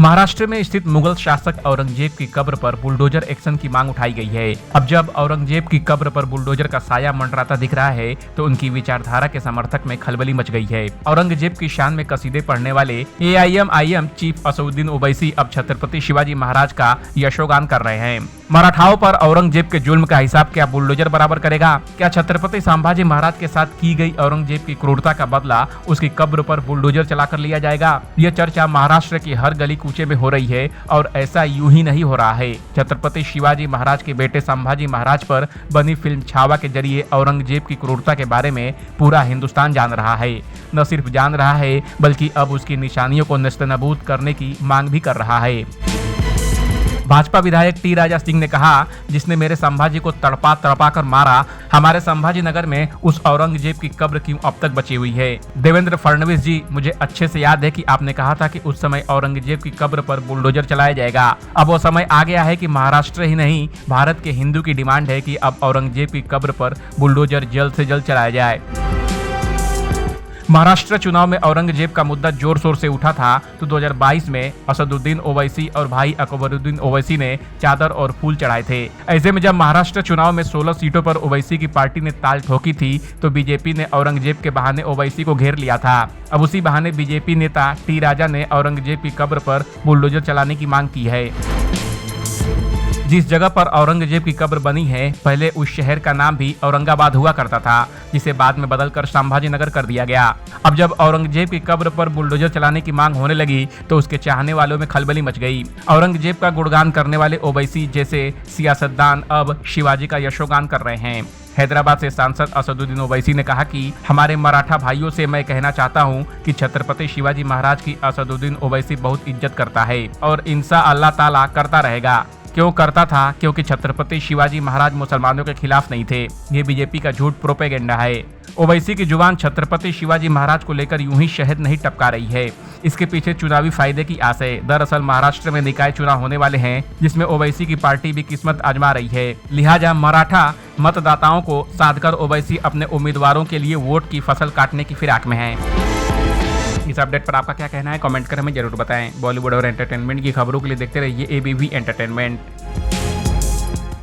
महाराष्ट्र में स्थित मुगल शासक औरंगजेब की कब्र पर बुलडोजर एक्शन की मांग उठाई गई है। अब जब औरंगजेब की कब्र पर बुलडोजर का साया मंडराता दिख रहा है तो उनकी विचारधारा के समर्थक में खलबली मच गई है। औरंगजेब की शान में कसीदे पढ़ने वाले AIM चीफ असदुद्दीन ओवैसी अब छत्रपति शिवाजी महाराज का यशोगान कर रहे हैं। मराठाओं पर औरंगजेब के जुल्म का हिसाब क्या बुलडोजर बराबर करेगा? क्या छत्रपति संभाजी महाराज के साथ की गई औरंगजेब की क्रूरता का बदला उसकी कब्र पर बुलडोजर चलाकर लिया जाएगा? यह चर्चा महाराष्ट्र की हर गली कूचे में हो रही है और ऐसा यूं ही नहीं हो रहा है। छत्रपति शिवाजी महाराज के बेटे संभाजी महाराज पर बनी फिल्म छावा के जरिए औरंगजेब की क्रूरता के बारे में पूरा हिंदुस्तान जान रहा है। न सिर्फ जान रहा है बल्कि अब उसकी निशानियों को नेस्तनाबूद करने की मांग भी कर रहा है। भाजपा विधायक टी राजा सिंह ने कहा, जिसने मेरे संभाजी को तड़पा तड़पा कर मारा, हमारे संभाजी नगर में उस औरंगजेब की कब्र क्यों अब तक बची हुई है? देवेंद्र फडणवीस जी, मुझे अच्छे से याद है कि आपने कहा था कि उस समय औरंगजेब की कब्र पर बुलडोजर चलाया जाएगा। अब वो समय आ गया है कि महाराष्ट्र ही नहीं, भारत के हिंदू की डिमांड है कि अब औरंगजेब की कब्र पर बुलडोजर जल्द से जल्द चलाया जाए। महाराष्ट्र चुनाव में औरंगजेब का मुद्दा जोर शोर से उठा था तो 2022 में असदुद्दीन ओवैसी और भाई अकबरुद्दीन ओवैसी ने चादर और फूल चढ़ाए थे। ऐसे में जब महाराष्ट्र चुनाव में 16 सीटों पर ओवैसी की पार्टी ने ताल ठोकी थी तो बीजेपी ने औरंगजेब के बहाने ओवैसी को घेर लिया था। अब उसी बहाने बीजेपी नेता टी राजा ने औरंगजेब की कब्र पर बुलडोजर चलाने की मांग की है। जिस जगह पर औरंगजेब की कब्र बनी है, पहले उस शहर का नाम भी औरंगाबाद हुआ करता था, जिसे बाद में बदलकर संभाजी नगर कर दिया गया। अब जब औरंगजेब की कब्र पर बुलडोजर चलाने की मांग होने लगी तो उसके चाहने वालों में खलबली मच गई। औरंगजेब का गुणगान करने वाले ओवैसी जैसे सियासतदान अब शिवाजी का यशोगान कर रहे हैं। हैदराबाद से सांसद असदुद्दीन ओवैसी ने कहा कि हमारे मराठा भाइयों से मैं कहना चाहता हूं कि छत्रपति शिवाजी महाराज की असदुद्दीन ओवैसी बहुत इज्जत करता है और इंशाअल्लाह ताला करता रहेगा। क्यों करता था? क्योंकि छत्रपति शिवाजी महाराज मुसलमानों के खिलाफ नहीं थे। ये बीजेपी का झूठ प्रोपेगेंडा है। ओवैसी की जुबान छत्रपति शिवाजी महाराज को लेकर यूं ही शहद नहीं टपका रही है, इसके पीछे चुनावी फायदे की आस है। दरअसल महाराष्ट्र में निकाय चुनाव होने वाले हैं जिसमें ओवैसी की पार्टी भी किस्मत आजमा रही है। लिहाजा मराठा मतदाताओं को साधकर ओवैसी अपने उम्मीदवारों के लिए वोट की फसल काटने की फिराक में है। इस अपडेट पर आपका क्या कहना है? कमेंट कर हमें जरूर बताएं। बॉलीवुड और एंटरटेनमेंट की खबरों के लिए देखते रहिए ABP एंटरटेनमेंट।